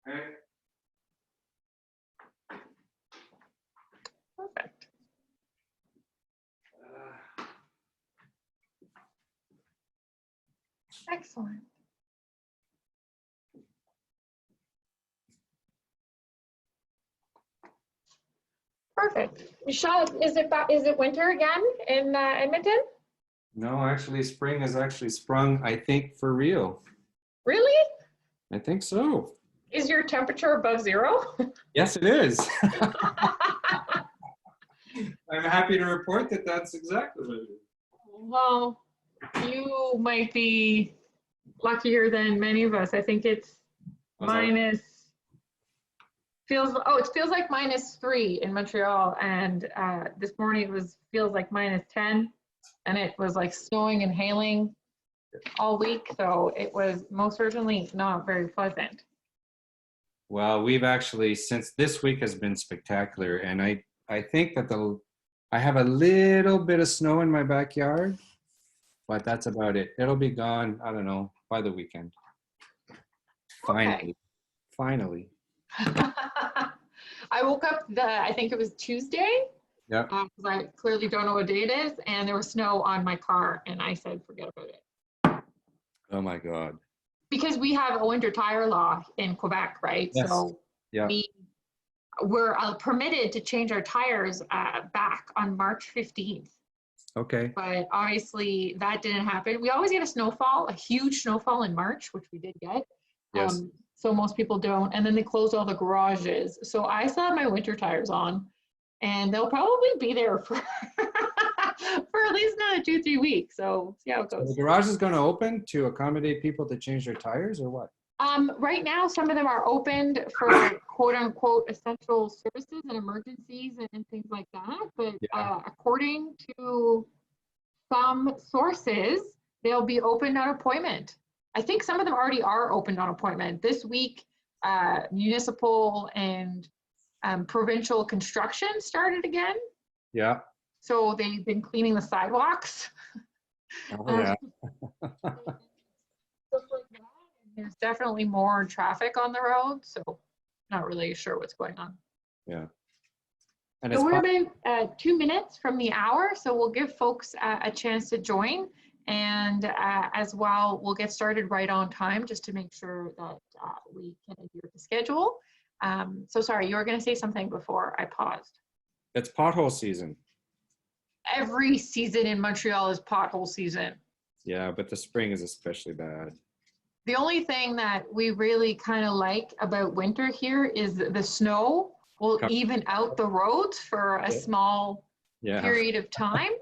Okay. Perfect. Excellent. Perfect. Michel, is it winter again in Edmonton? No, actually, spring has actually sprung, I think, for real. Really? I think so. Is your temperature above zero? Yes, it is. I'm happy to report that that's exactly what it is. Well, you might be luckier than many of us. I think it's minus, it feels like -3 in Montreal, and this morning it feels like -10, and it was like snowing and hailing all week, so it was most certainly not very pleasant. Well, we've actually, since this week has been spectacular, and I think that I have a little bit of snow in my backyard, but that's about it. It'll be gone, I don't know, by the weekend. Finally, Okay. finally. I woke up I think it was Tuesday. Yeah. Because I clearly don't know what day it is, and there was snow on my car, and I said, forget about it. Oh my God. Because we have a winter tire law in Quebec, right? Yes. So yeah. we're permitted to change our tires back on March 15th. Okay. But obviously that didn't happen. We always get a huge snowfall in March, which we did get. Yes. So most people don't. And then they closed all the garages. So I still have my winter tires on, and they'll probably be there for, for at least another 2-3 weeks. So see how it goes. So the garage is going to open to accommodate people to change their tires, or what? Right now, some of them are opened for quote unquote essential services and emergencies and things like that. But according to some sources, they'll be opened on appointment. I think some of them already are opened on appointment. This week, municipal and provincial construction started again. Yeah. So they've been cleaning the sidewalks. Oh, yeah. Stuff like that. There's definitely more traffic on the road, so not really sure what's going on. Yeah. And so we're about 2 minutes from the hour, so we'll give folks a chance to join, and as well, we'll get started right on time just to make sure that we can adhere to schedule. So sorry, you were going to say something before I paused. It's pothole season. Every season in Montreal is pothole season. Yeah, but the spring is especially bad. The only thing that we really kind of like about winter here is the snow will even out the roads for a small period of time.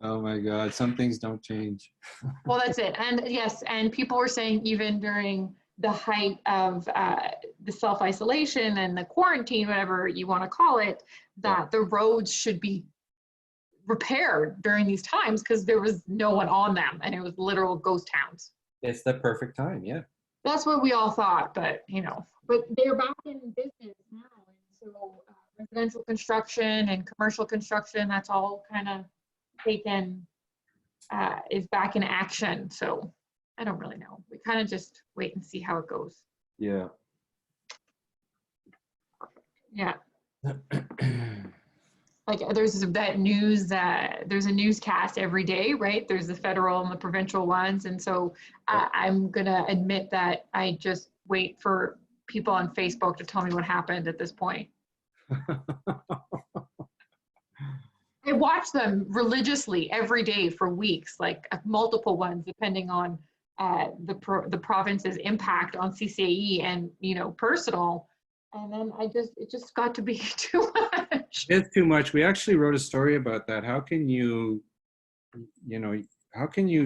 Oh my God, some things don't change. Well, that's it. And yes, and people were saying even during the height of the self-isolation and the quarantine, whatever you want to call it, that the roads should be repaired during these times because there was no one on them and it was literal ghost towns. It's the perfect time, yeah. That's what we all thought, but you know, but they're back in business now, and so residential construction and commercial construction, that's all kind of taken, is back in action. So I don't really know. We kind of just wait and see how it goes. Yeah. Yeah. Like there's that news, there's a newscast every day, right? There's the federal and the provincial ones. And so I'm going to admit that I just wait for people on Facebook to tell me what happened at this point. I watch them religiously every day for weeks, like multiple ones, depending on the province's impact on CCAE and, you know, personal. And then it just got to be too much. It's too much. We actually wrote a story about that. How can you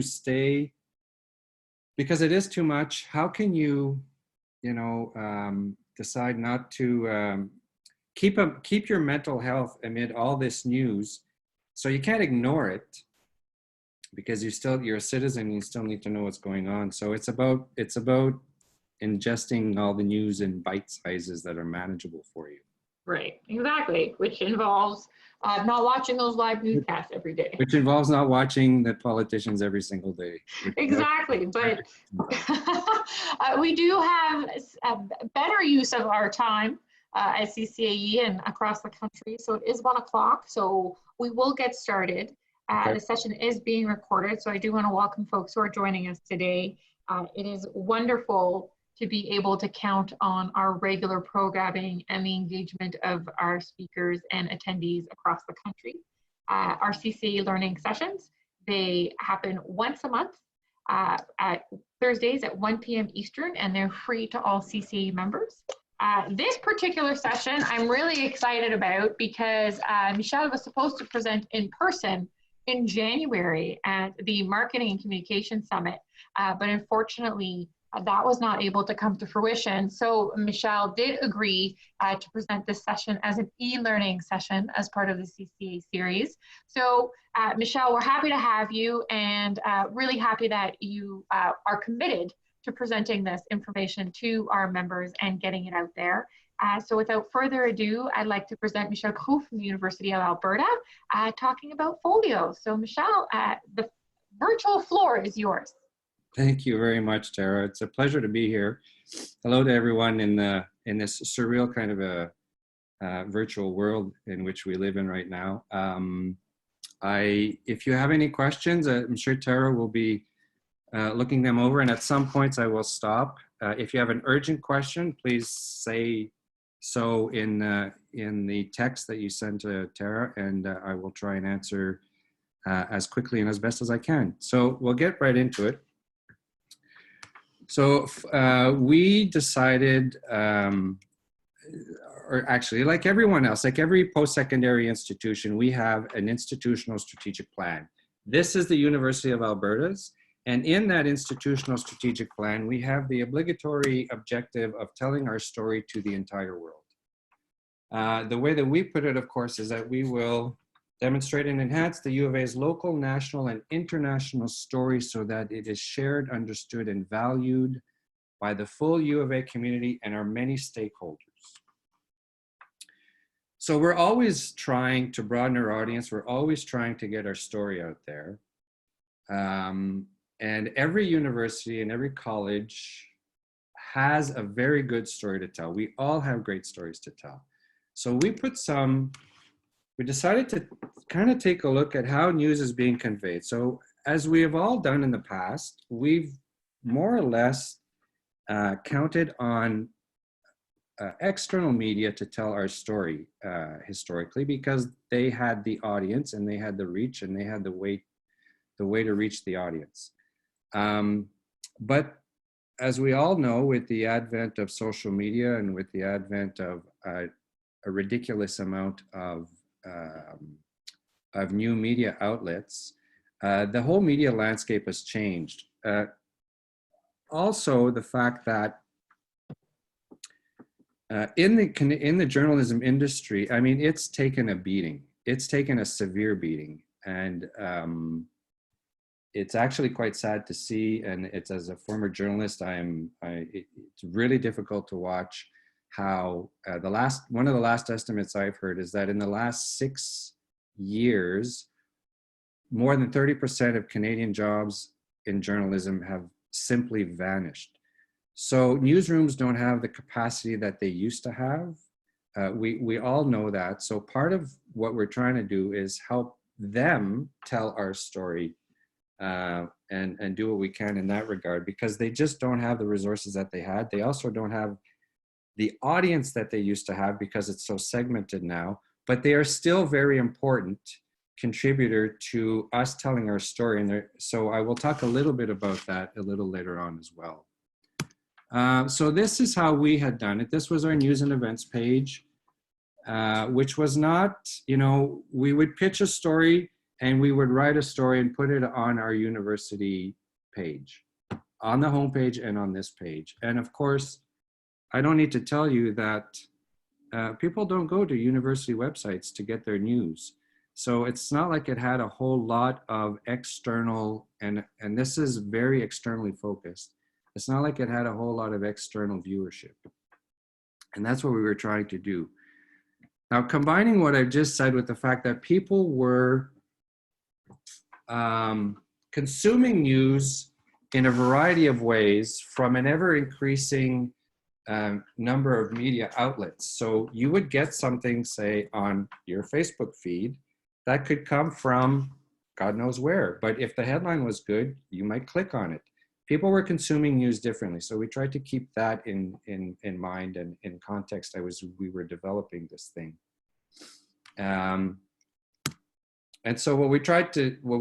stay, because it is too much. How can you, decide not to keep your mental health amid all this news? So you can't ignore it because you're a citizen. You still need to know what's going on. So it's about ingesting all the news in bite sizes that are manageable for you. Right, exactly, which involves not watching those live newscasts every day. Which involves not watching the politicians every single day. Exactly, but we do have a better use of our time at CCAE and across the country. So it is 1 o'clock, so we will get started. Okay. The session is being recorded, so I do want to welcome folks who are joining us today. It is wonderful to be able to count on our regular programming and the engagement of our speakers and attendees across the country. Our CCAeLearning sessions, they happen once a month at Thursdays at 1 p.m. Eastern, and they're free to all CCAE members. This particular session I'm really excited about because Michel was supposed to present in person in January at the Marketing and Communication Summit, but unfortunately that was not able to come to fruition. So Michel did agree to present this session as an e-learning session as part of the CCA series. So Michel, we're happy to have you, and really happy that you are committed to presenting this information to our members and getting it out there. So without further ado, I'd like to present Michel Proulx from the University of Alberta talking about Folio. So Michel, the virtual floor is yours. Thank you very much, Tara. It's a pleasure to be here. Hello to everyone in this surreal kind of a virtual world in which we live in right now. If you have any questions, I'm sure Tara will be looking them over, and at some points I will stop. If you have an urgent question, please say so in the text that you send to Tara, and I will try and answer as quickly and as best as I can. So we'll get right into it. So we decided, or actually like everyone else, like every post-secondary institution, we have an institutional strategic plan. This is the University of Alberta's, and in that institutional strategic plan, we have the obligatory objective of telling our story to the entire world. The way that we put it, of course, is that we will demonstrate and enhance the U of A's local, national, and international story so that it is shared, understood, and valued by the full U of A community and our many stakeholders. So we're always trying to broaden our audience. We're always trying to get our story out there. And every university and every college has a very good story to tell. We all have great stories to tell. So we decided to kind of take a look at how news is being conveyed. So as we have all done in the past, we've more or less counted on external media to tell our story historically, because they had the audience and they had the reach and they had the way to reach the audience. But as we all know, with the advent of social media and with the advent of a ridiculous amount of new media outlets, the whole media landscape has changed. Also, the fact that in the journalism industry, I mean, it's taken a beating. It's taken a severe beating, and it's actually quite sad to see. And it's, as a former journalist, it's really difficult to watch how one of the last estimates I've heard is that in the last 6 years, more than 30% of Canadian jobs in journalism have simply vanished. So newsrooms don't have the capacity that they used to have. We all know that. So part of what we're trying to do is help them tell our story and do what we can in that regard, because they just don't have the resources that they had. They also don't have the audience that they used to have because it's so segmented now, but they are still very important contributor to us telling our story. And so I will talk a little bit about that a little later on as well. So this is how we had done it. This was our news and events page, which was not, we would pitch a story and we would write a story and put it on our university page, on the homepage and on this page. And of course, I don't need to tell you that people don't go to university websites to get their news. So it's not like it had a whole lot of external, and this is very externally focused. It's not like it had a whole lot of external viewership. And that's what we were trying to do. Now, combining what I've just said with the fact that people were consuming news in a variety of ways from an ever increasing number of media outlets. So you would get something, say, on your Facebook feed that could come from God knows where. But if the headline was good, you might click on it. People were consuming news differently. So we tried to keep that in mind and in context. We were developing this thing. And so what we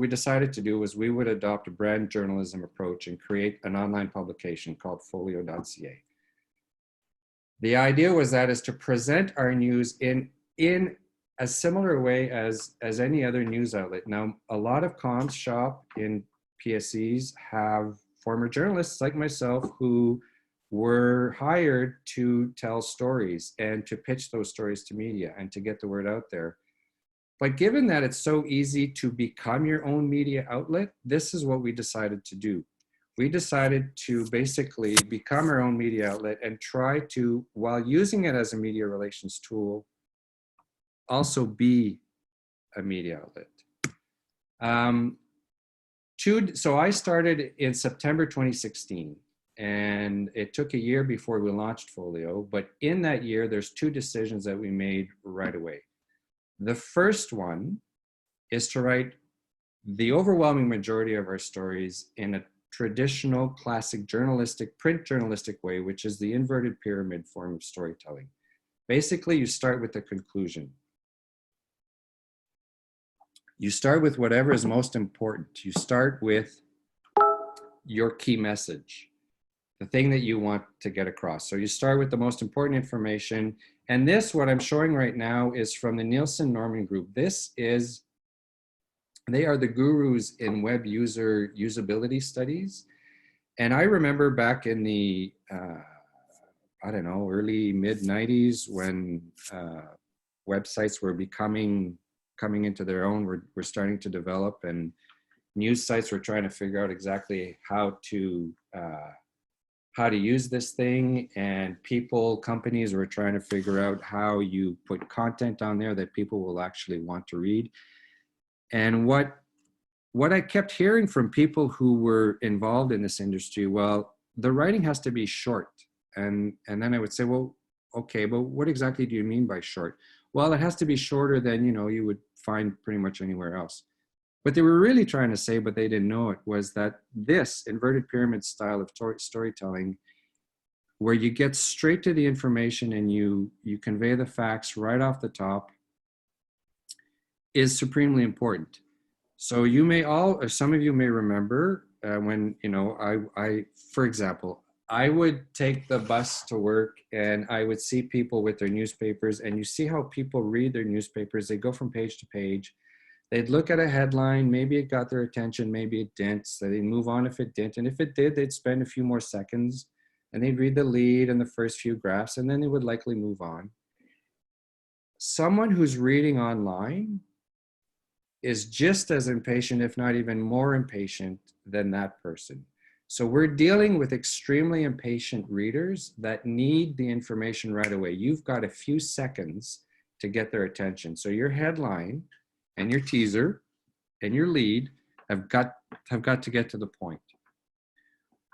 decided to do was we would adopt a brand journalism approach and create an online publication called folio.ca. The idea was to present our news in a similar way as any other news outlet. Now, a lot of comms shop in PSCs have former journalists like myself who were hired to tell stories and to pitch those stories to media and to get the word out there. But given that it's so easy to become your own media outlet, this is what we decided to do. We decided to basically become our own media outlet and try to, while using it as a media relations tool, also be a media outlet. So I started in September 2016, and it took a year before we launched Folio, but in that year, there's 2 decisions that we made right away. The first one is to write the overwhelming majority of our stories in a traditional classic print journalistic way, which is the inverted pyramid form of storytelling. Basically, you start with the conclusion. You start with whatever is most important. You start with your key message, the thing that you want to get across. So you start with the most important information. And this, what I'm showing right now, is from the Nielsen Norman Group. They are the gurus in web user usability studies. And I remember back in the, I don't know, early mid-90s when websites were coming into their own, were starting to develop, and news sites were trying to figure out exactly how to use this thing, and companies were trying to figure out how you put content on there that people will actually want to read. And what I kept hearing from people who were involved in this industry, well, the writing has to be short. And then I would say, well, okay, but what exactly do you mean by short? Well, it has to be shorter than, you would find pretty much anywhere else. What they were really trying to say, but they didn't know it, was that this inverted pyramid style of storytelling, where you get straight to the information and you convey the facts right off the top, is supremely important. So some of you may remember when, for example, I would take the bus to work and I would see people with their newspapers, and you see how people read their newspapers. They go from page to page. They'd look at a headline, maybe it got their attention, maybe it didn't. So they'd move on if it didn't. And if it did, they'd spend a few more seconds and they'd read the lead and the first few graphs, and then they would likely move on. Someone who's reading online is just as impatient, if not even more impatient than that person. So we're dealing with extremely impatient readers that need the information right away. You've got a few seconds to get their attention. So your headline and your teaser and your lead have got to get to the point.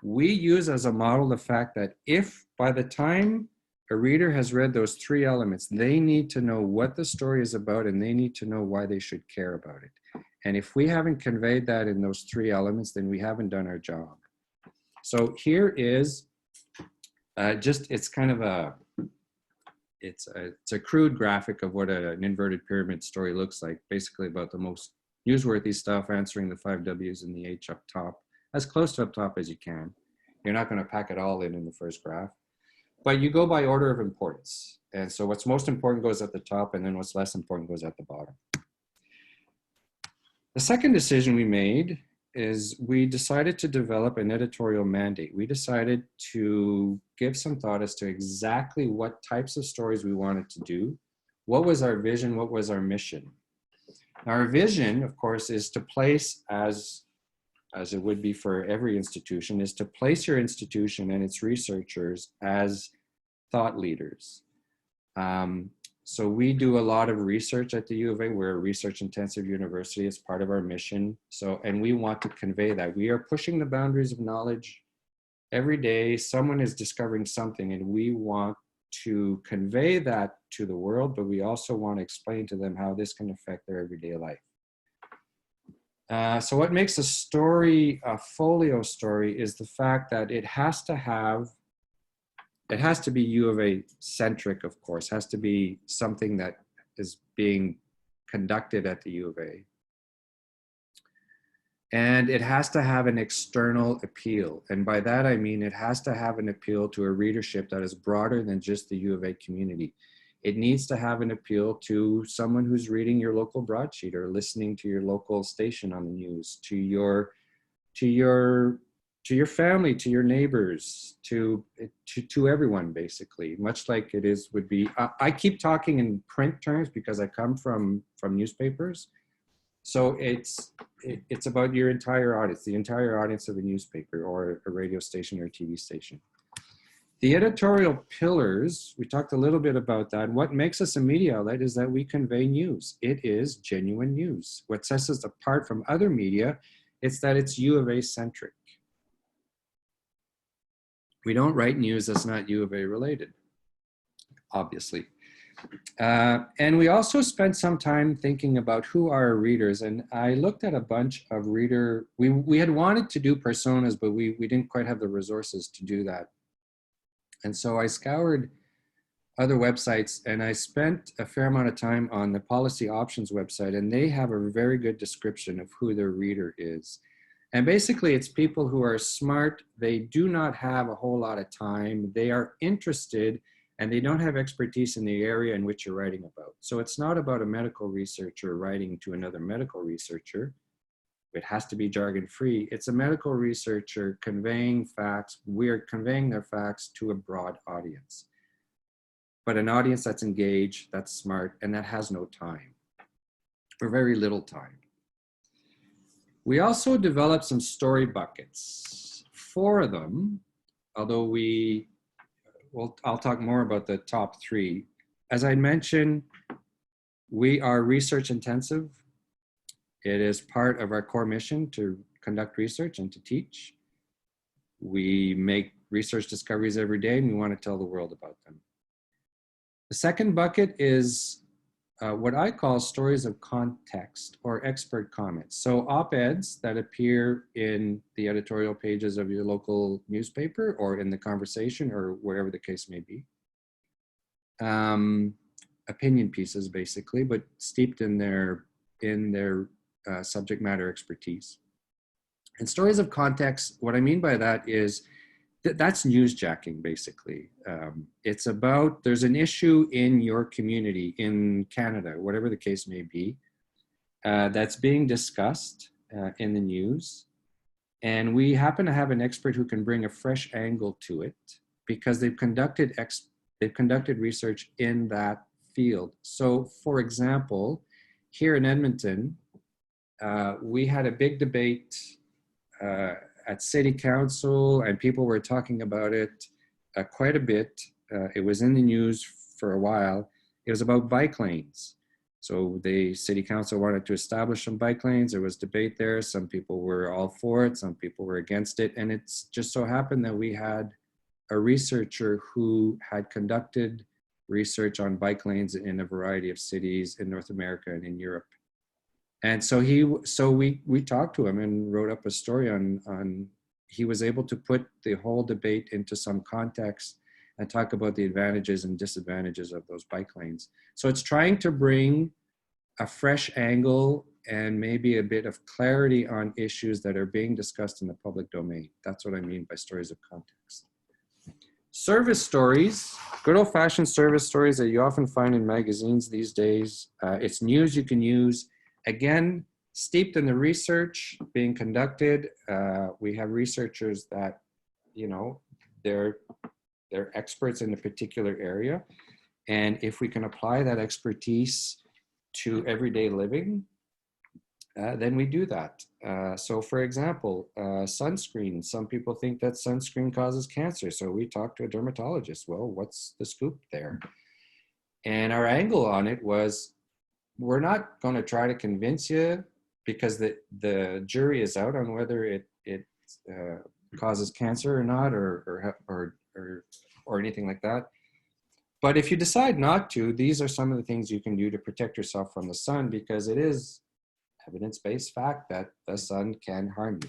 We use as a model the fact that if by the time a reader has read those 3 elements, they need to know what the story is about and they need to know why they should care about it. And if we haven't conveyed that in those 3 elements, then we haven't done our job. So here is it's kind of it's a crude graphic of what an inverted pyramid story looks like, basically about the most newsworthy stuff, answering the 5 W's and the H up top, as close to up top as you can. You're not going to pack it all in the first graph, but you go by order of importance. And so what's most important goes at the top, and then what's less important goes at the bottom. The second decision we made is we decided to develop an editorial mandate. We decided to give some thought as to exactly what types of stories we wanted to do. What was our vision? What was our mission? Our vision, of course, is to place, as it would be for every institution, is to place your institution and its researchers as thought leaders. So we do a lot of research at the U of A. We're a research intensive university. It's part of our mission. So, and we want to convey that. We are pushing the boundaries of knowledge every day. Someone is discovering something and we want to convey that to the world, but we also want to explain to them how this can affect their everyday life. So what makes a story a folio story is the fact that it has to be U of A centric, of course, has to be something that is being conducted at the U of A. And it has to have an external appeal. And by that, I mean, it has to have an appeal to a readership that is broader than just the U of A community. It needs to have an appeal to someone who's reading your local broadsheet or listening to your local station on the news, to your family, to your neighbors, to everyone, basically, much like would be. I keep talking in print terms because I come from newspapers. So it's about your entire audience, the entire audience of a newspaper or a radio station or a TV station. The editorial pillars, we talked a little bit about that. What makes us a media outlet is that we convey news. It is genuine news. What sets us apart from other media, it's that it's U of A centric. We don't write news that's not U of A related, obviously. And we also spent some time thinking about who are our readers. And I looked at a bunch of we had wanted to do personas, but we didn't quite have the resources to do that. And so I scoured other websites and I spent a fair amount of time on the Policy Options website, and they have a very good description of who their reader is. And basically it's people who are smart, they do not have a whole lot of time, they are interested, and they don't have expertise in the area in which you're writing about. So it's not about a medical researcher writing to another medical researcher. It has to be jargon free. It's a medical researcher conveying facts. We're conveying their facts to a broad audience, but an audience that's engaged, that's smart, and that has no time, or very little time. We also developed some story buckets. 4 of them, although I'll talk more about the top 3. As I mentioned, we are research intensive. It is part of our core mission to conduct research and to teach. We make research discoveries every day and we want to tell the world about them. The second bucket is what I call stories of context or expert comments. So op-eds that appear in the editorial pages of your local newspaper or in the conversation or wherever the case may be. Opinion pieces basically, but steeped in their subject matter expertise. And stories of context, what I mean by that is that's newsjacking basically. It's about, there's an issue in your community in Canada, whatever the case may be, that's being discussed in the news. And we happen to have an expert who can bring a fresh angle to it because they've conducted research in that field. So for example, here in Edmonton, we had a big debate at City Council, and people were talking about it quite a bit. It was in the news for a while. It was about bike lanes. So the City Council wanted to establish some bike lanes. There was debate there. Some people were all for it. Some people were against it. And it's just so happened that we had a researcher who had conducted research on bike lanes in a variety of cities in North America and in Europe. And so we talked to him and wrote up a story on he was able to put the whole debate into some context and talk about the advantages and disadvantages of those bike lanes. So it's trying to bring a fresh angle and maybe a bit of clarity on issues that are being discussed in the public domain. That's what I mean by stories of context. Service stories, good old-fashioned service stories that you often find in magazines these days. It's news you can use. Again, steeped in the research being conducted. We have researchers that, you know, they're experts in a particular area. And if we can apply that expertise to everyday living, then we do that. So for example, sunscreen, some people think that sunscreen causes cancer. So we talk to a dermatologist. Well, what's the scoop there? And our angle on it was, we're not going to try to convince you, because the jury is out on whether it causes cancer or not, or anything like that. But if you decide not to, these are some of the things you can do to protect yourself from the sun, because it is evidence-based fact that the sun can harm you.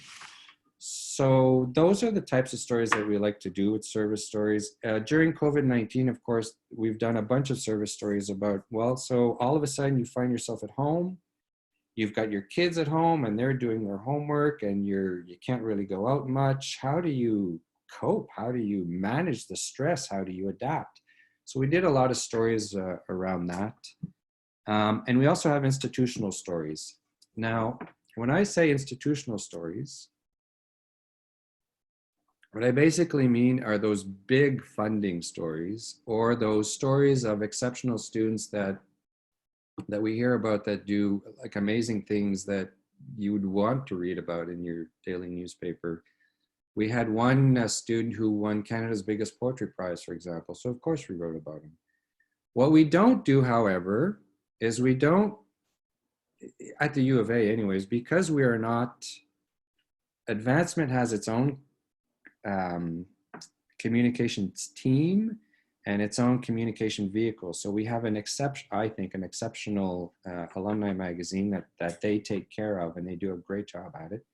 So those are the types of stories that we like to do with service stories. During COVID-19, of course, we've done a bunch of service stories about, well, so all of a sudden you find yourself at home, you've got your kids at home and they're doing their homework, and you can't really go out much. How do you cope? How do you manage the stress? How do you adapt? So we did a lot of stories around that. And we also have institutional stories. Now, when I say institutional stories, what I basically mean are those big funding stories, or those stories of exceptional students that we hear about, that do like amazing things that you would want to read about in your daily newspaper. We had one student who won Canada's biggest poetry prize, for example. So of course we wrote about him. What we don't do, however, is we don't, at the U of A anyways, because we are not, Advancement has its own communications team and its own communication vehicle. So we have an exceptional alumni magazine that they take care of, and they do a great job at it.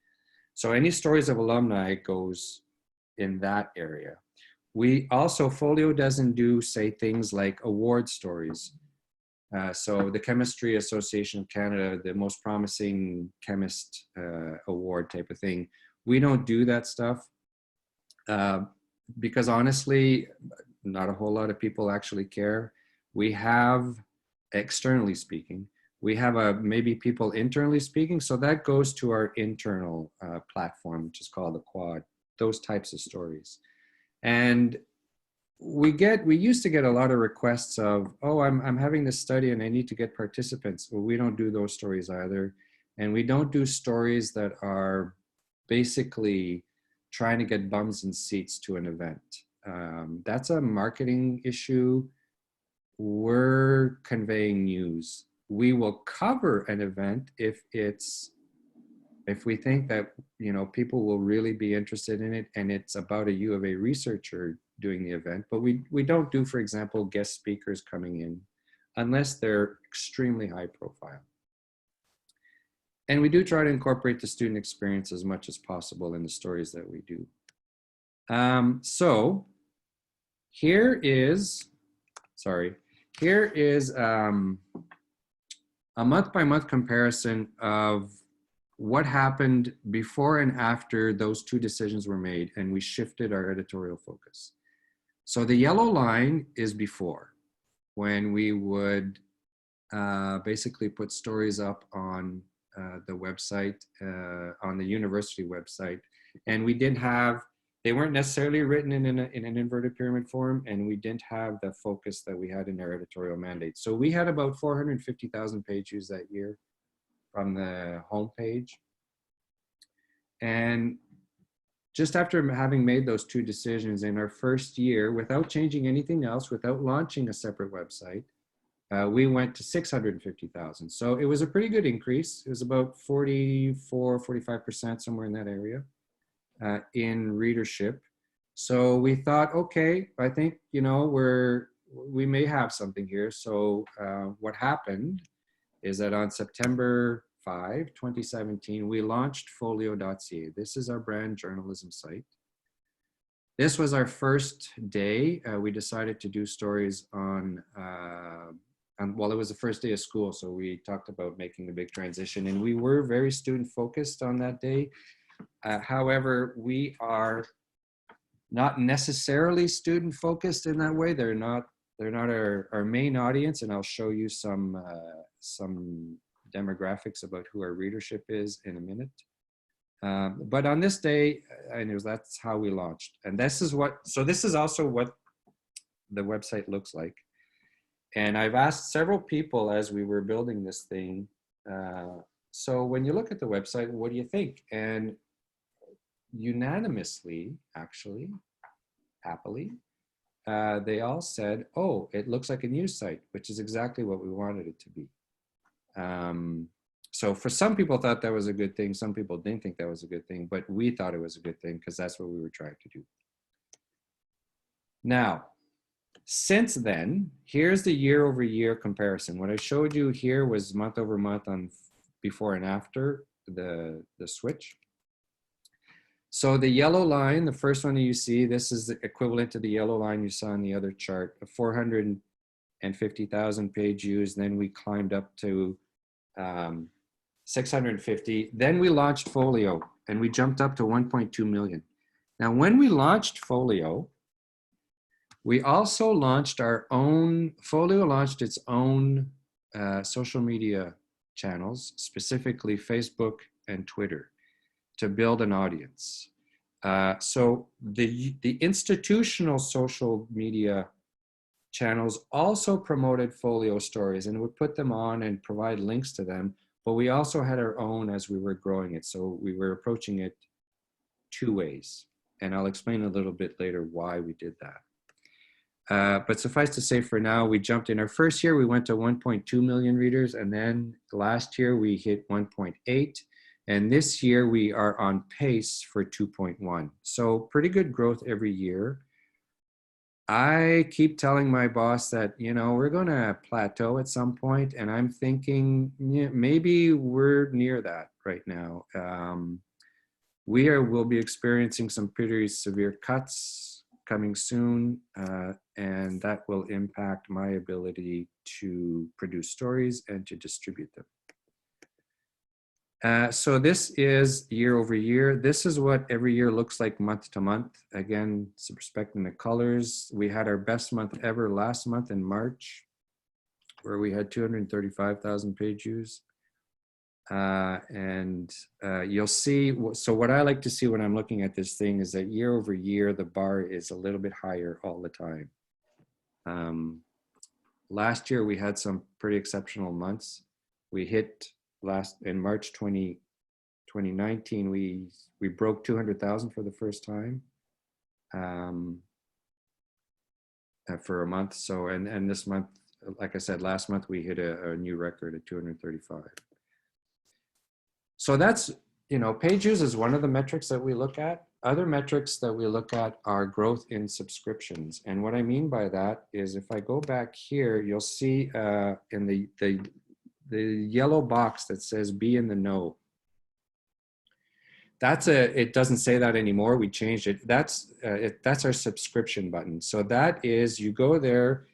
So any stories of alumni goes in that area. We also, Folio doesn't do, say, things like award stories. So the Chemistry Association of Canada, the most promising chemist award type of thing, we don't do that stuff. Because honestly, not a whole lot of people actually care. We have, externally speaking, we have maybe people internally speaking, so that goes to our internal platform, which is called the Quad, those types of stories. And we used to get a lot of requests of, oh, I'm having this study and I need to get participants. Well, we don't do those stories either. And we don't do stories that are basically trying to get bums and seats to an event. That's a marketing issue. We're conveying news. We will cover an event if we think that, you know, people will really be interested in it and it's about a U of A researcher doing the event. But we don't do, for example, guest speakers coming in unless they're extremely high profile. And we do try to incorporate the student experience as much as possible in the stories that we do. So here is a month-by-month comparison of what happened before and after those two decisions were made, and we shifted our editorial focus. So the yellow line is before, when we would basically put stories up on the website, on the university website, and we didn't have, they weren't necessarily written in an inverted pyramid form, and we didn't have the focus that we had in our editorial mandate. So we had about 450,000 page views that year from the homepage. And just after having made those two decisions in our first year, without changing anything else, without launching a separate website, we went to 650,000. So it was a pretty good increase. It was about 45%, somewhere in that area, in readership. So we thought, okay, I think, you know, we may have something here. So what happened is that on September 5, 2017, we launched folio.ca. This is our brand journalism site. This was our first day. We decided to do stories on, well, it was the first day of school, so we talked about making the big transition, and we were very student focused on that day. However, we are not necessarily student focused in that way. They're not our main audience, and I'll show you some demographics about who our readership is in a minute. But on this day, that's how we launched. And this is also what the website looks like. And I've asked several people as we were building this thing, so when you look at the website, what do you think? And unanimously, actually, happily, they all said, oh, it looks like a news site, which is exactly what we wanted it to be. So for some people thought that was a good thing. Some people didn't think that was a good thing, but we thought it was a good thing because that's what we were trying to do. Now, since then, here's the year-over-year comparison. What I showed you here was month over month on before and after the switch. So the yellow line, the first one that you see, this is the equivalent to the yellow line you saw in the other chart, 450,000 page views. Then we climbed up to 650. Then we launched Folio and we jumped up to 1.2 million. Now, when we launched Folio, we also launched our own, Folio launched its own social media channels, specifically Facebook and Twitter, to build an audience. So the institutional social media channels also promoted Folio stories and would put them on and provide links to them, but we also had our own as we were growing it. So we were approaching it two ways. And I'll explain a little bit later why we did that. But suffice to say, for now, we jumped in our first year, we went to 1.2 million readers. And then last year we hit 1.8. And this year we are on pace for 2.1. So pretty good growth every year. I keep telling my boss that, you know, we're going to plateau at some point, and I'm thinking, yeah, maybe we're near that right now. We'll be experiencing some pretty severe cuts coming soon, and that will impact my ability to produce stories and to distribute them. So this is year over year. This is what every year looks like month to month. Again, respecting the colors. We had our best month ever last month in March, where we had 235,000 page views. You'll see, so what I like to see when I'm looking at this thing is that year over year, the bar is a little bit higher all the time. Last year, we had some pretty exceptional months. We hit in March 2019, we broke 200,000 for the first time for a month. So, and this month, like I said, last month, we hit a new record at 235. So that's, you know, page views is one of the metrics that we look at. Other metrics that we look at are growth in subscriptions. And what I mean by that is if I go back here, you'll see in the yellow box that says be in the know. It doesn't say that anymore. We changed it. That's our subscription button. So that is, you go there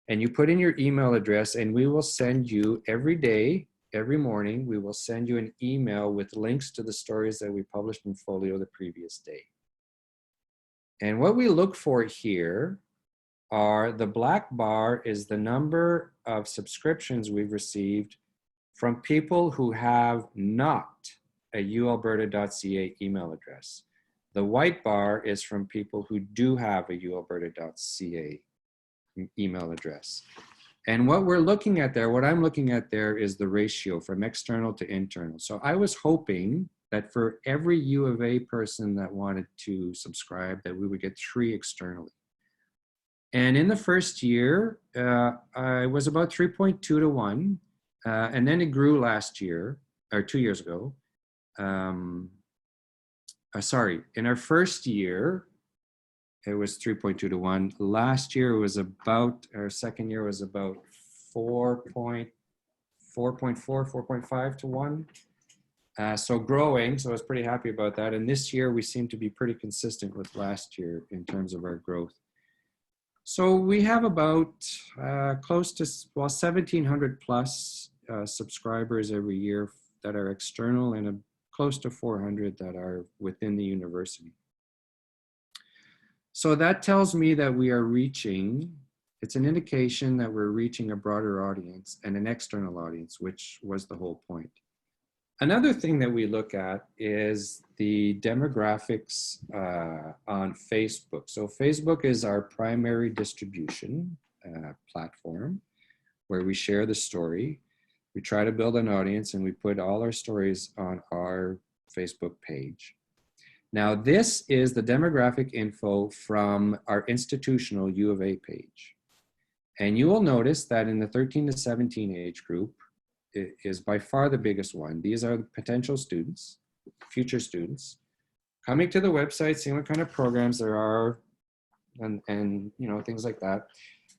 and you put in your email address and we will send you every day, every morning, we will send you an email with links to the stories that we published in Folio the previous day. And what we look for here are the black bar is the number of subscriptions we've received from people who have not a ualberta.ca email address. The white bar is from people who do have a ualberta.ca email address. And what we're looking at there, what I'm looking at there is the ratio from external to internal. So I was hoping that for every U of A person that wanted to subscribe, that we would get 3 externally. And in the first year, I was about 3.2 to 1. And then it grew last year, or 2 years ago. Sorry, in our first year, it was 3.2 to 1. Last year it was about, our second year was about 4.5 to 1. So growing, so I was pretty happy about that. And this year we seem to be pretty consistent with last year in terms of our growth. So we have about close to, well, 1,700 plus subscribers every year that are external and close to 400 that are within the university. So that tells me that we are reaching, it's an indication that we're reaching a broader audience and an external audience, which was the whole point. Another thing that we look at is the demographics on Facebook. So Facebook is our primary distribution platform where we share the story. We try to build an audience and we put all our stories on our Facebook page. Now, this is the demographic info from our institutional U of A page. And you will notice that in the 13 to 17 age group, it is by far the biggest one. These are potential students, future students, coming to the website, seeing what kind of programs there are, and you know, things like that.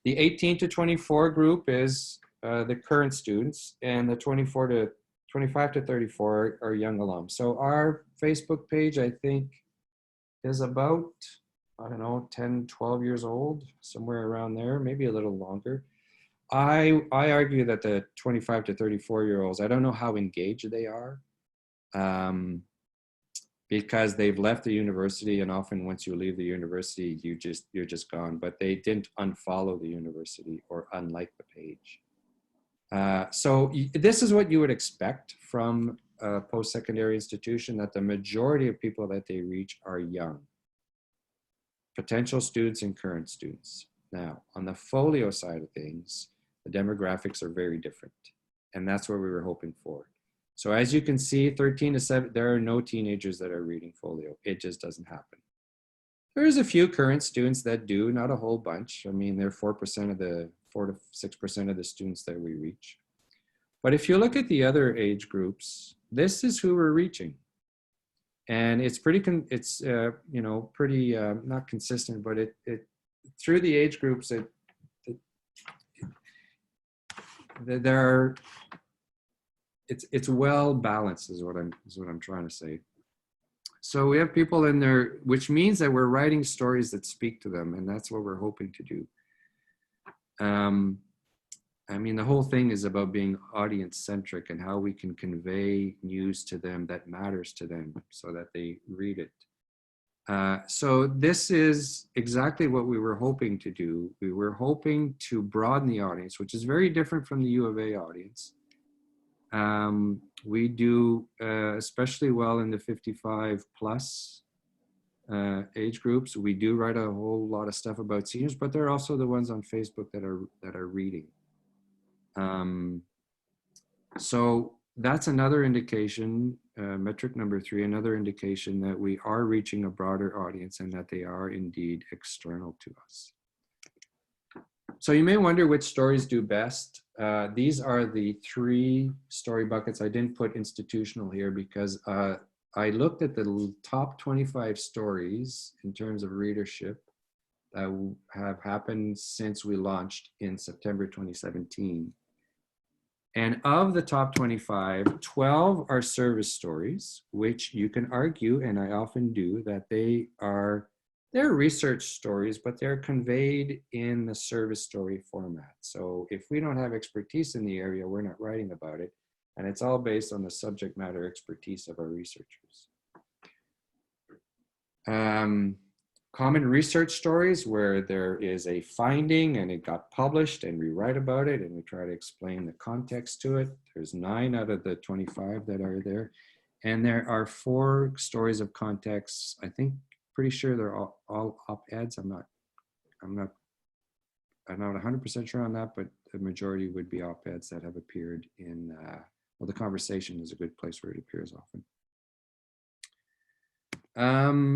The 18 to 24 group is the current students, and the 25 to 34 are young alums. So our Facebook page, I think, is about, I don't know, 10, 12 years old, somewhere around there, maybe a little longer. I argue that the 25 to 34-year-olds, I don't know how engaged they are, because they've left the university, and often once you leave the university, you're just gone. But they didn't unfollow the university or unlike the page. So this is what you would expect from a post-secondary institution, that the majority of people that they reach are young, potential students and current students. Now, on the folio side of things, the demographics are very different, and that's what we were hoping for. So as you can see, 13 to 7, there are no teenagers that are reading folio. It just doesn't happen. There's a few current students that do, not a whole bunch. I mean, they're 4 to 6% of the students that we reach. But if you look at the other age groups, this is who we're reaching. And it's pretty, you know, pretty, not consistent, but it through the age groups, it's well balanced is what I'm trying to say. So we have people in there, which means that we're writing stories that speak to them, and that's what we're hoping to do. I mean, the whole thing is about being audience centric and how we can convey news to them that matters to them so that they read it. So this is exactly what we were hoping to do. We were hoping to broaden the audience, which is very different from the U of A audience. We do especially well in the 55 plus age groups. We do write a whole lot of stuff about seniors, but they're also the ones on Facebook that are reading. So that's another indication, metric number 3, another indication that we are reaching a broader audience and that they are indeed external to us. So you may wonder which stories do best. These are the 3 story buckets. I didn't put institutional here because I looked at the top 25 stories in terms of readership that have happened since we launched in September 2017. And of the top 25, 12 are service stories, which you can argue, and I often do, that they're research stories, but they're conveyed in the service story format. So if we don't have expertise in the area, we're not writing about it. And it's all based on the subject matter expertise of our researchers. Common research stories where there is a finding and it got published and we write about it and we try to explain the context to it. There's 9 out of the 25 that are there. And there are 4 stories of context. I think, pretty sure they're all op-eds. I'm not 100% sure on that, but the majority would be op-eds that have appeared in, well, the conversation is a good place where it appears often.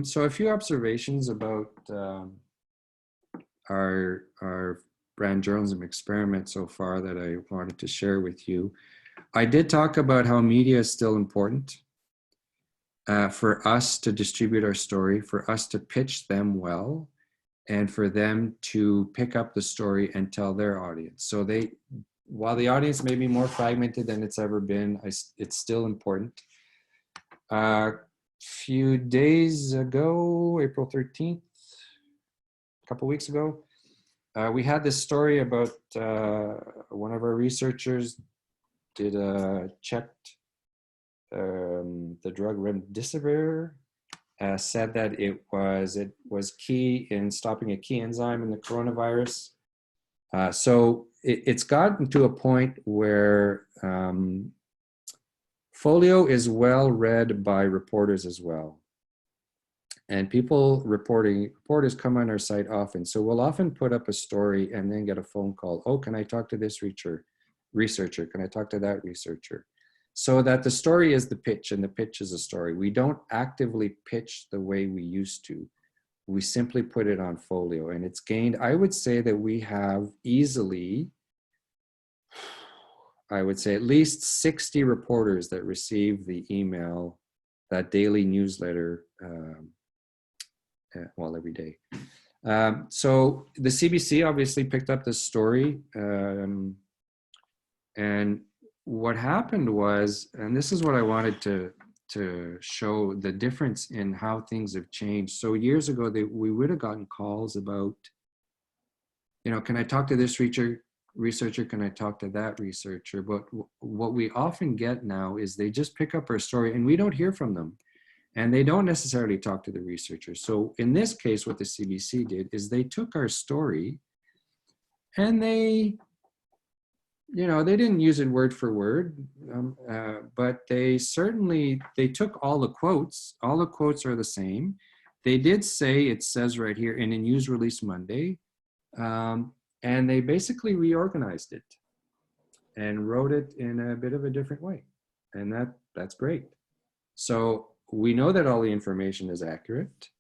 So a few observations about our brand journalism experiment so far that I wanted to share with you. I did talk about how media is still important for us to distribute our story, for us to pitch them well, and for them to pick up the story and tell their audience. So while the audience may be more fragmented than it's ever been, it's still important. Few days ago, April 13th, a couple weeks ago, we had this story about one of our researchers checked the drug remdesivir, said that it was key in stopping a key enzyme in the coronavirus. So it's gotten to a point where Folio is well read by reporters as well. And reporters come on our site often. So we'll often put up a story and then get a phone call. Oh, can I talk to this researcher? Can I talk to that researcher? so that the story is the pitch and the pitch is a story. We don't actively pitch the way we used to. We simply put it on Folio, and it's gained, I would say that we have easily, I would say at least 60 reporters that receive the email, that daily newsletter, well, every day. So the CBC obviously picked up this story, and what happened was, and this is what I wanted to show the difference in how things have changed. So years ago, we would have gotten calls about, can I talk to this researcher? Can I talk to that researcher? But what we often get now is they just pick up our story and we don't hear from them. And they don't necessarily talk to the researcher. So in this case, what the CBC did is they took our story and they didn't use it word for word, but they took all the quotes. All the quotes are the same. They did say, it says right here, in a news release Monday, and they basically reorganized it and wrote it in a bit of a different way. And that's great. So we know that all the information is accurate,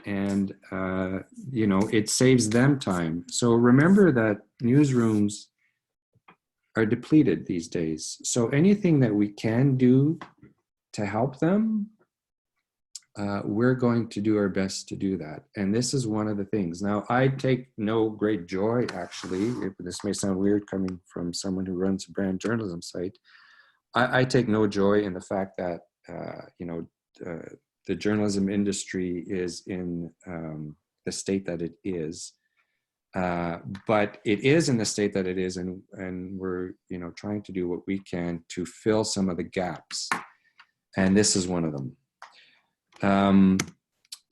and it saves them time. So remember that newsrooms are depleted these days. So anything that we can do to help them, we're going to do our best to do that. And this is one of the things. Now, I take no great joy, actually, this may sound weird coming from someone who runs a brand journalism site. I take no joy in the fact that, the journalism industry is in the state that it is. But it is in the state that it is, and we're trying to do what we can to fill some of the gaps, and this is one of them.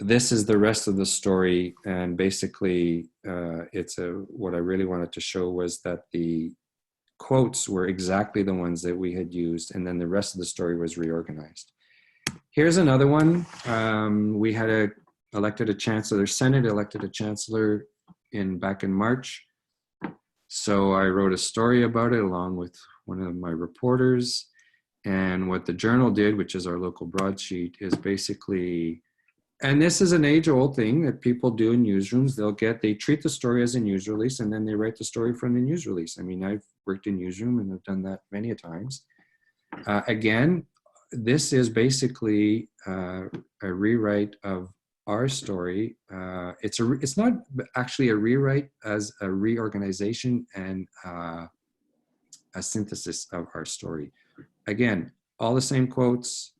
This is the rest of the story, and basically what I really wanted to show was that the quotes were exactly the ones that we had used, and then the rest of the story was reorganized. Here's another one. We had Senate elected a chancellor back in March. So I wrote a story about it along with one of my reporters. And what the Journal did, which is our local broadsheet, is basically, and this is an age-old thing that people do in newsrooms. They treat the story as a news release, and then they write the story from the news release. I mean, I've worked in newsroom and I've done that many a times. Again, this is basically a rewrite of our story. It's not actually a rewrite as a reorganization and a synthesis of our story. Again, all the same quotes.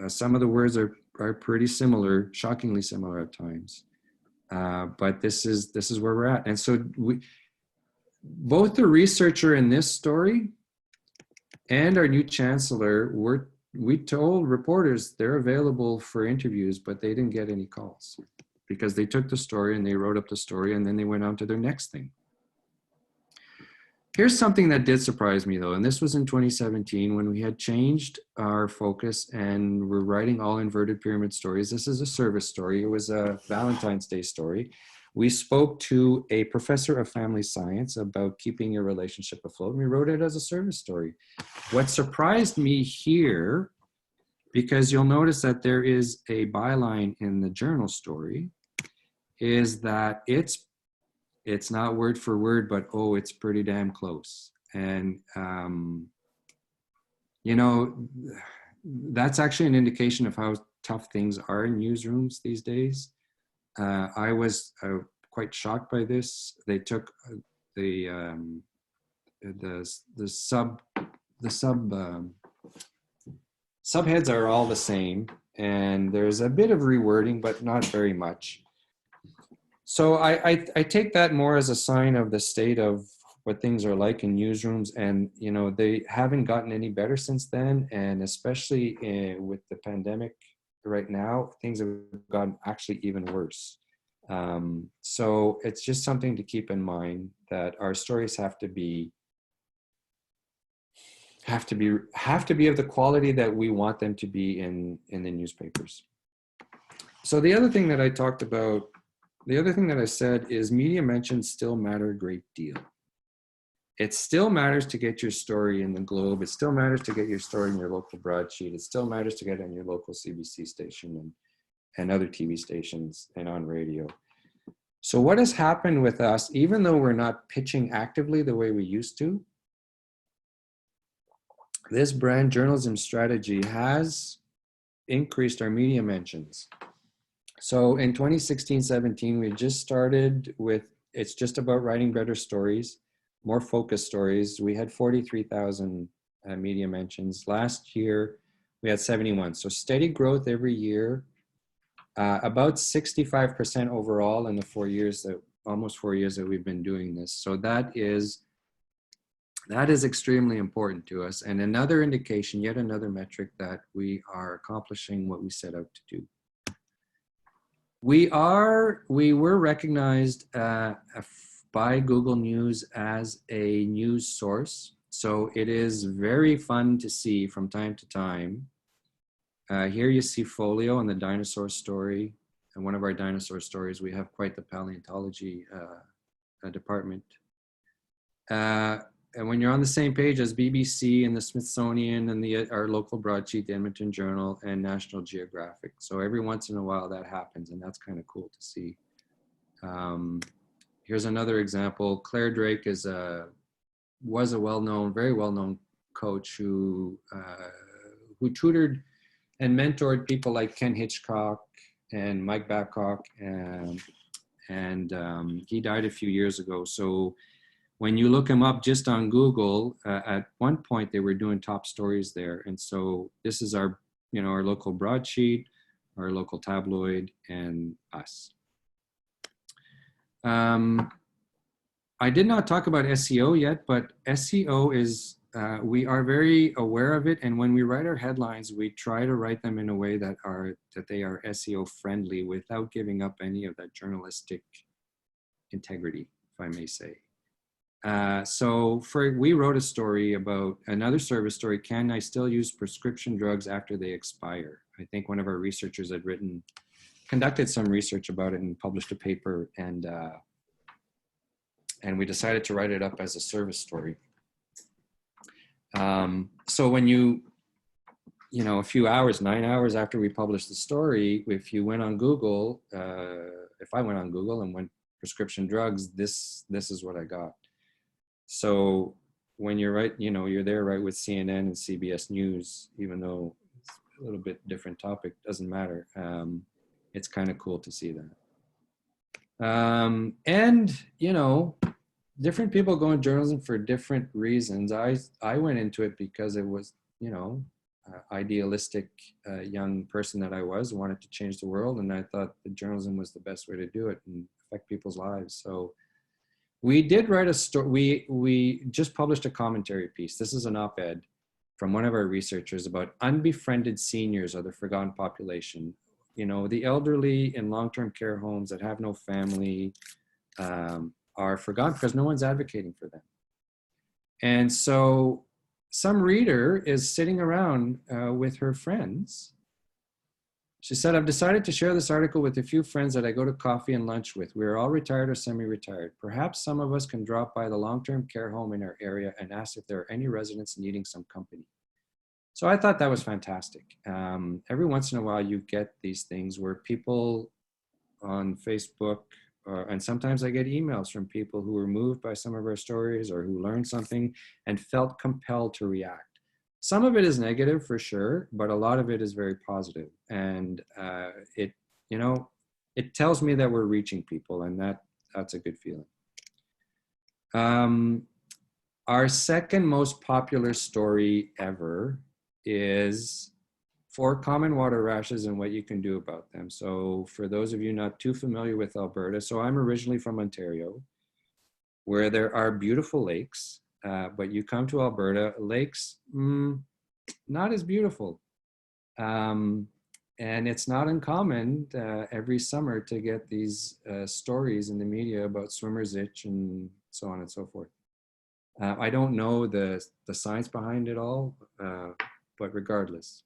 Some of the words are pretty similar, shockingly similar at times. But this is where we're at. And so both the researcher in this story and our new chancellor we told reporters they're available for interviews, but they didn't get any calls because they took the story and they wrote up the story and then they went on to their next thing. Here's something that did surprise me though, and this was in 2017 when we had changed our focus and we're writing all inverted pyramid stories. This is a service story. It was a Valentine's Day story. We spoke to a professor of family science about keeping your relationship afloat, and we wrote it as a service story. What surprised me here, because you'll notice that there is a byline in the Journal story, is that it's not word for word, but it's pretty damn close. And, that's actually an indication of how tough things are in newsrooms these days. I was quite shocked by this. They took the subheads are all the same, and there's a bit of rewording, but not very much. So I take that more as a sign of the state of what things are like in newsrooms, and they haven't gotten any better since then, and especially with the pandemic right now, things have gotten actually even worse. So it's just something to keep in mind that our stories have to be of the quality that we want them to be in the newspapers. So the other thing that I talked about, the other thing that I said is media mentions still matter a great deal. it still matters to get your story in the Globe. It still matters to get your story in your local broadsheet. It still matters to get it on your local CBC station and other TV stations and on radio. So what has happened with us, even though we're not pitching actively the way we used to, this brand journalism strategy has increased our media mentions. So in 2016-17, we just started with, it's just about writing better stories, more focused stories. We had 43,000 media mentions. Last year, we had 71. So steady growth every year, about 65% overall in the 4 years that, almost 4 years that we've been doing this. So that is extremely important to us. And another indication, yet another metric that we are accomplishing what we set out to do. We were recognized by Google News as a news source. So it is very fun to see from time to time. Here you see Folio and the dinosaur story. And one of our dinosaur stories, we have quite the paleontology department. And when you're on the same page as BBC and the Smithsonian and our local broadsheet, the Edmonton Journal and National Geographic. So every once in a while that happens, and that's kind of cool to see. Here's another example. Claire Drake was a well-known, very well-known coach who tutored and mentored people like Ken Hitchcock and Mike Babcock, and he died a few years ago. So when you look him up just on Google, at one point they were doing top stories there. And so this is our, our local broadsheet, our local tabloid, and us. I did not talk about SEO yet, but SEO is, we are very aware of it. And when we write our headlines, we try to write them in a way that they are SEO friendly without giving up any of that journalistic integrity, if I may say. So we wrote a story about another service story. Can I still use prescription drugs after they expire? I think one of our researchers had conducted some research about it and published a paper, and we decided to write it up as a service story. So when a few hours, 9 hours after we published the story, if you went on Google, if I went on Google and went prescription drugs, this is what I got. So when you're you're there right with CNN and CBS News, even though it's a little bit different topic, doesn't matter. It's kind of cool to see that. And, different people go in journalism for different reasons. I went into it because it was, idealistic young person that I wanted to change the world. And I thought that journalism was the best way to do it and affect people's lives. So we did write a story. We just published a commentary piece. This is an op-ed from one of our researchers about unbefriended seniors or the forgotten population. The elderly in long-term care homes that have no family are forgotten because no one's advocating for them. And so some reader is sitting around with her friends. She said, I've decided to share this article with a few friends that I go to coffee and lunch with. We are all retired or semi-retired. Perhaps some of us can drop by the long-term care home in our area and ask if there are any residents needing some company. So I thought that was fantastic. Every once in a while you get these things where people on Facebook, and sometimes I get emails from people who were moved by some of our stories or who learned something and felt compelled to react. Some of it is negative for sure, but a lot of it is very positive. And it tells me that we're reaching people, and that's a good feeling. Our second most popular story ever is 4 common water rashes and what you can do about them. So for those of you not too familiar with Alberta, so I'm originally from Ontario, where there are beautiful lakes, but you come to Alberta, lakes, not as beautiful. And it's not uncommon every summer to get these stories in the media about swimmer's itch and so on and so forth. I don't know the science behind it all, but regardless.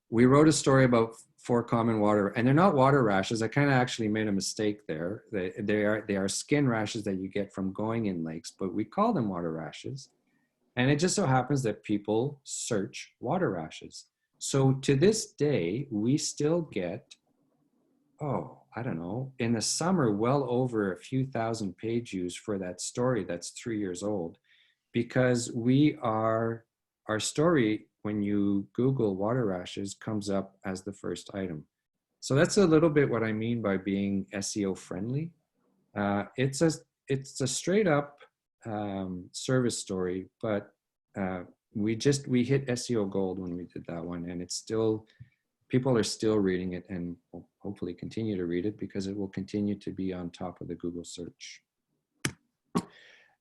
we wrote a story about 4 common water, and they're not water rashes. I kind of actually made a mistake there. They are skin rashes that you get from going in lakes, but we call them water rashes. And it just so happens that people search water rashes. So to this day, we still get, oh, I don't know, in the summer, well over a few thousand page views for that story that's 3 years old, because our story, when you Google water rashes, comes up as the first item. So that's a little bit what I mean by being SEO friendly. It's a straight up service story, but we hit SEO gold when we did that one, and it's still, people are still reading it, and will hopefully continue to read it because it will continue to be on top of the Google search.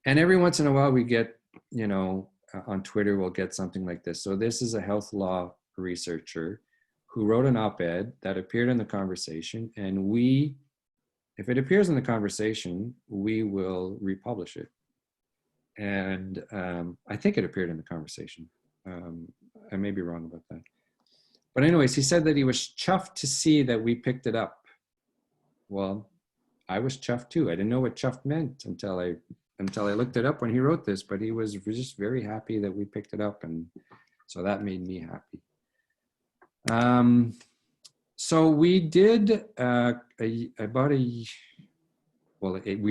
And every once in a while we get, you know, on Twitter we'll get something like this. So this is a health law researcher who wrote an op-ed that appeared in the conversation, and we, if it appears in the conversation, we will republish it. And I think it appeared in the conversation. I may be wrong about that. But anyways, he said that he was chuffed to see that we picked it up. Well, I was chuffed too. I didn't know what chuffed meant until I looked it up when he wrote this, but he was just very happy that we picked it up. And so that made me happy. So we did we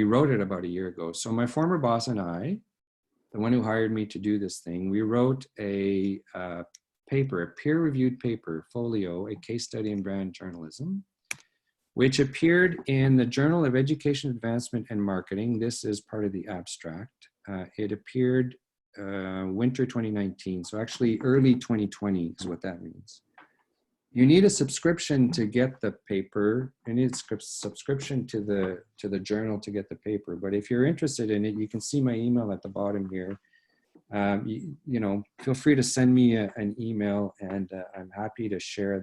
wrote it about a year ago. So my former boss and I, the one who hired me to do this thing, we wrote a paper, a peer-reviewed paper, Folio, a case study in brand journalism, which appeared in the Journal of Education Advancement and Marketing. This is part of the abstract. It appeared winter 2019, so actually early 2020 is what that means. You need a subscription to get the paper. You need a subscription to the journal to get the paper. But if you're interested in it, you can see my email at the bottom here. You know, feel free to send me an email, and I'm happy to share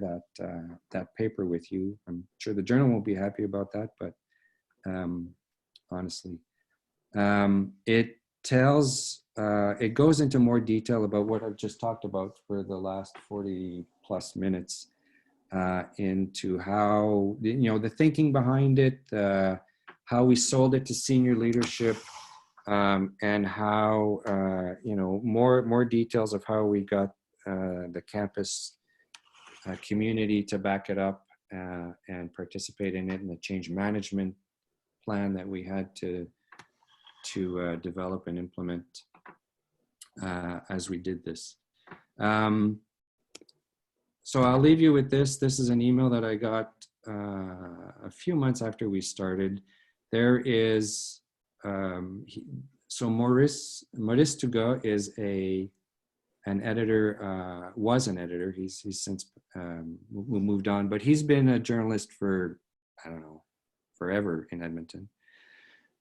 that paper with you. I'm sure the journal won't be happy about that, but honestly, it goes into more detail about what I've just talked about for the last 40 plus minutes, into how, you know, the thinking behind it, how we sold it to senior leadership, and how, you know, more details of how we got the campus community to back it up and participate in it, and the change management plan that we had to develop and implement as we did this. So I'll leave you with this. This is an email that I got a few months after we started. There is, so Maurice Touga is an editor, was an editor. He's since moved on, but he's been a journalist for, I don't know, forever in Edmonton.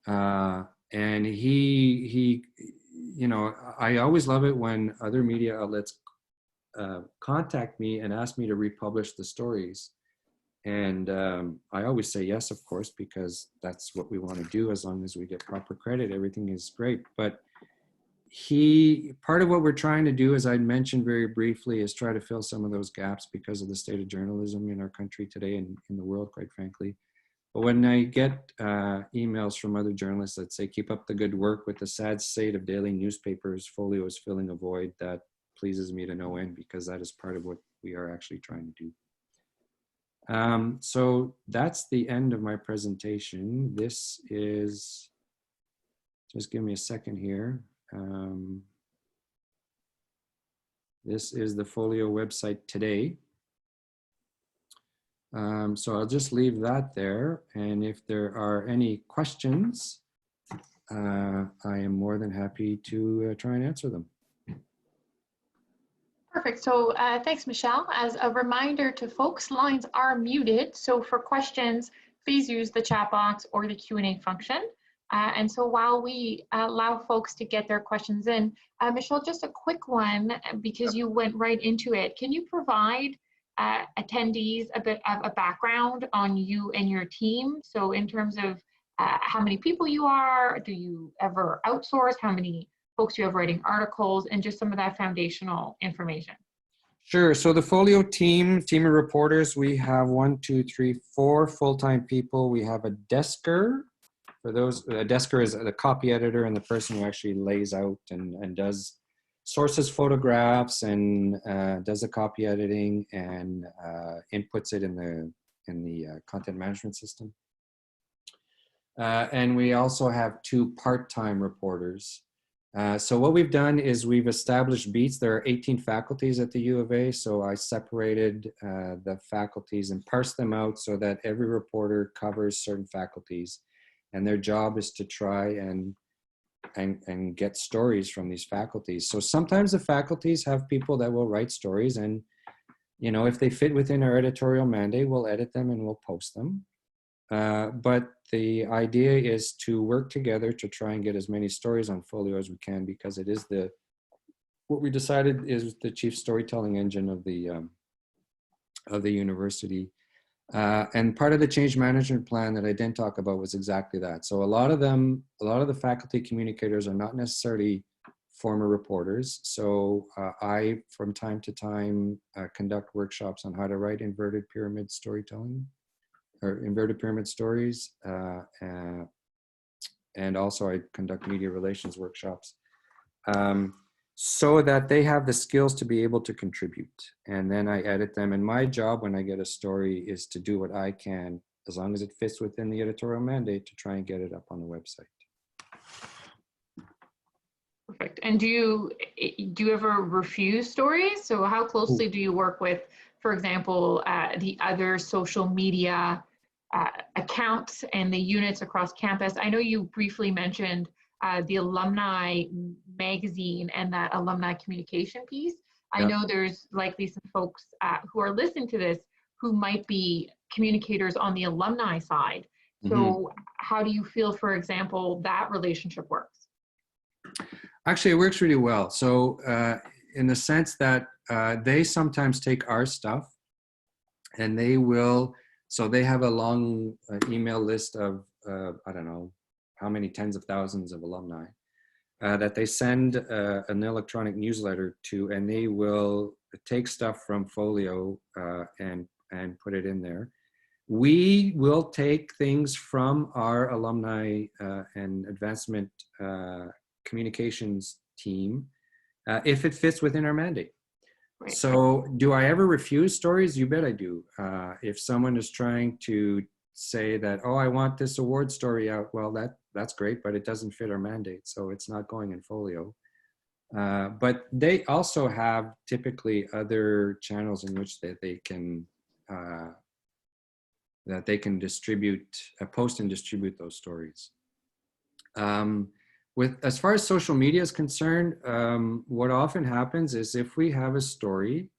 And he, you know, I always love it when other media outlets contact me and ask me to republish the stories. And I always say yes, of course, because that's what we want to do. As long as we get proper credit, everything is great. But part of what we're trying to do, as I mentioned very briefly, is try to fill some of those gaps because of the state of journalism in our country today and in the world, quite frankly. But when I get emails from other journalists that say, keep up the good work, with the sad state of daily newspapers, Folio is filling a void, that pleases me to no end, because that is part of what we are actually trying to do. So that's the end of my presentation. This is, just give me a second here. This is the Folio website today. So I'll just leave that there. And if there are any questions, I am more than happy to try and answer them. Perfect. So thanks, Michel. As a reminder to folks, lines are muted. So for questions, please use the chat box or the Q&A function. And so while we allow folks to get their questions in, Michel, just a quick one, because you went right into it. Can you provide attendees a bit of a background on you and your team? So in terms of how many people you are, do you ever outsource, how many folks you have writing articles, and just some of that foundational information? Sure. So the Folio team of reporters, we have 4 full-time people. We have a desker. For those, a desker is the copy editor and the person who actually lays out and does sources photographs and does the copy editing and inputs it in the content management system. And we also have 2 part-time reporters. So what we've done is we've established beats. There are 18 faculties at the U of A, so I separated the faculties and parsed them out so that every reporter covers certain faculties, and their job is to try and get stories from these faculties. So sometimes the faculties have people that will write stories, and you know, if they fit within our editorial mandate, we'll edit them and we'll post them. But the idea is to work together to try and get as many stories on Folio as we can, because it is what we decided is the chief storytelling engine of the university. And part of the change management plan that I didn't talk about was exactly that. So a lot of the faculty communicators are not necessarily former reporters. So I, from time to time, conduct workshops on how to write inverted pyramid storytelling, or inverted pyramid stories, and also I conduct media relations workshops, so that they have the skills to be able to contribute. And then I edit them. And my job when I get a story is to do what I can, as long as it fits within the editorial mandate, to try and get it up on the website. Perfect. And do you ever refuse stories? So how closely do you work with, for example, the other social media accounts and the units across campus? I know you briefly mentioned the alumni magazine and that alumni communication piece. I know there's likely some folks who are listening to this who might be communicators on the alumni side. So how do you feel, for example, that relationship works? Actually, it works really well. So in the sense that they sometimes take our stuff and they will, so they have a long email list of, I don't know, how many tens of thousands of alumni that they send an electronic newsletter to, and they will take stuff from Folio and put it in there. We will take things from our alumni and advancement communications team if it fits within our mandate. Right. So do I ever refuse stories? You bet I do. If someone is trying to say that, oh, I want this award story out, well, that's great, but it doesn't fit our mandate, so it's not going in Folio. But they also have typically other channels in which they can distribute, post and distribute those stories. As far as social media is concerned, what often happens is if we have a story,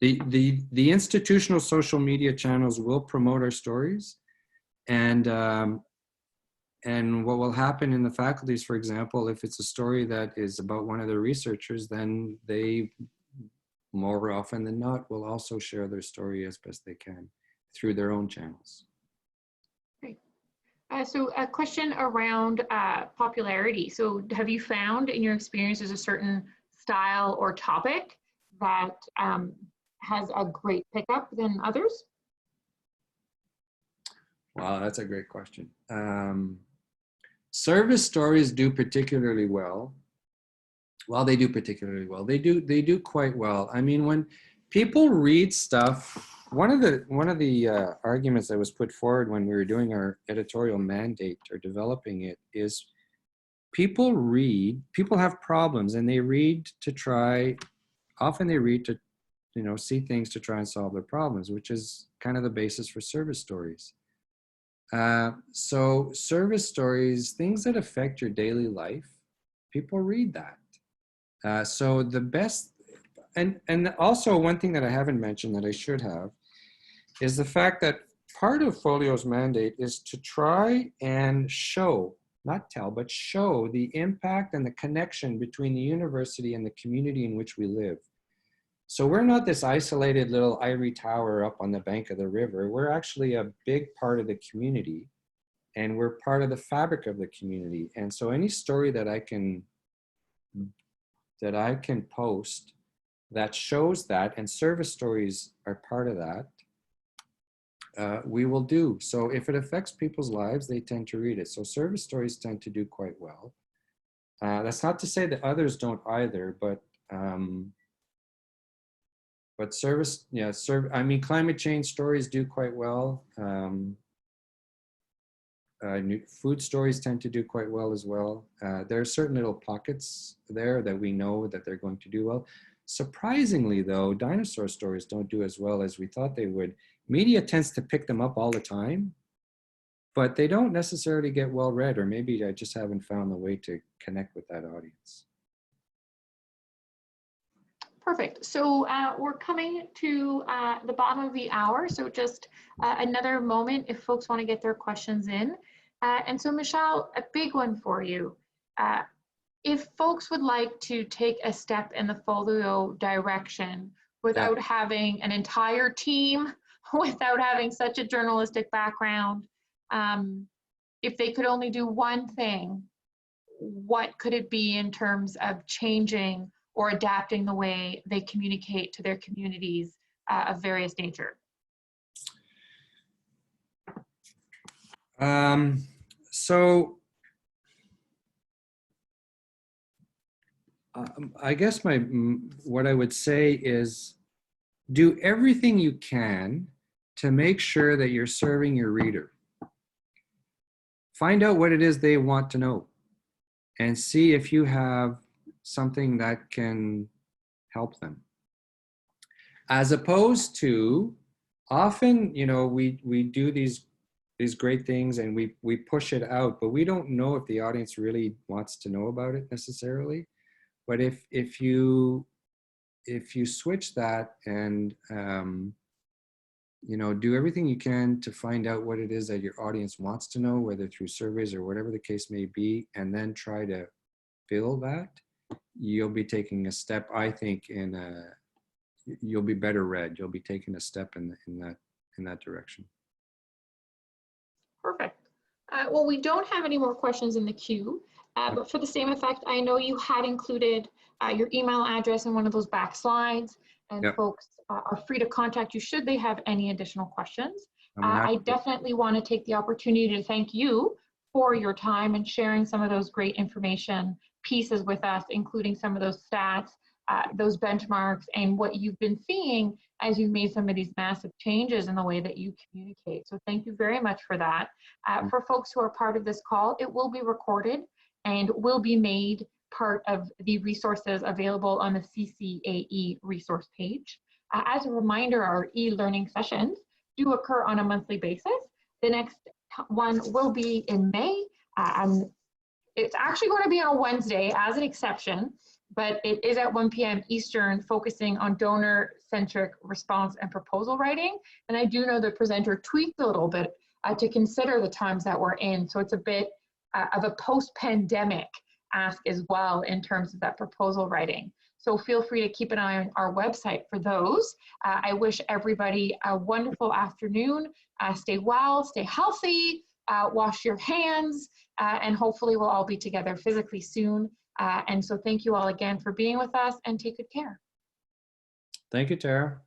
the institutional social media channels will promote our stories, and what will happen in the faculties, for example, if it's a story that is about one of the researchers, then they more often than not will also share their story as best they can through their own channels. So a question around popularity. So have you found in your experience there's a certain style or topic that has a great pickup than others? Wow, that's a great question. Service stories do particularly well. Well, they do particularly well. They do quite well. I mean, when people read stuff, one of the arguments that was put forward when we were doing our editorial mandate or developing it is people have problems, and they read to try, often they read to, you know, see things to try and solve their problems, which is kind of the basis for service stories. So service stories, things that affect your daily life, people read that. So the best, and also one thing that I haven't mentioned that I should have, is the fact that part of Folio's mandate is to try and show, not tell, but show the impact and the connection between the university and the community in which we live. So we're not this isolated little ivory tower up on the bank of the river. We're actually a big part of the community, and we're part of the fabric of the community. And so any story that I can post that shows that, and service stories are part of that, we will do. So if it affects people's lives, they tend to read it. So service stories tend to do quite well. That's not to say that others don't either, but service, yeah, I mean, climate change stories do quite well. Food stories tend to do quite well as well. There are certain little pockets there that we know that they're going to do well. Surprisingly though, dinosaur stories don't do as well as we thought they would. Media tends to pick them up all the time, but they don't necessarily get well read, or maybe I just haven't found the way to connect with that audience. Perfect. So we're coming to the bottom of the hour. So just another moment if folks want to get their questions in. And so Michel, a big one for you. If folks would like to take a step in the folio direction without having an entire team, without having such a journalistic background, if they could only do one thing, what could it be in terms of changing or adapting the way they communicate to their communities of various nature? I guess what I would say is do everything you can to make sure that you're serving your reader. Find out what it is they want to know and see if you have something that can help them. As opposed to, often, you know, we do these great things and we push it out, but we don't know if the audience really wants to know about it necessarily. But if you switch that and you know, do everything you can to find out what it is that your audience wants to know, whether through surveys or whatever the case may be, and then try to fill that, you'll be taking a step, I think, you'll be better read. You'll be taking a step in that direction. Perfect. Well, we don't have any more questions in the queue, but for the same effect, I know you had included your email address in one of those back slides, and folks are free to contact you should they have any additional questions. I definitely want to take the opportunity to thank you for your time and sharing some of those great information pieces with us, including some of those stats, those benchmarks, and what you've been seeing as you've made some of these massive changes in the way that you communicate. So thank you very much for that. For folks who are part of this call, it will be recorded and will be made part of the resources available on the CCAE resource page. As a reminder, our e-learning sessions do occur on a monthly basis. The next one will be in May. It's actually going to be on a Wednesday as an exception, but it is at 1 p.m. Eastern, focusing on donor-centric response and proposal writing. And I do know the presenter tweaked a little bit to consider the times that we're in. So it's a bit of a post-pandemic ask as well in terms of that proposal writing. So feel free to keep an eye on our website for those. I wish everybody a wonderful afternoon. Stay well, stay healthy, wash your hands, and hopefully we'll all be together physically soon. And so thank you all again for being with us, and take good care. Thank you, Tara.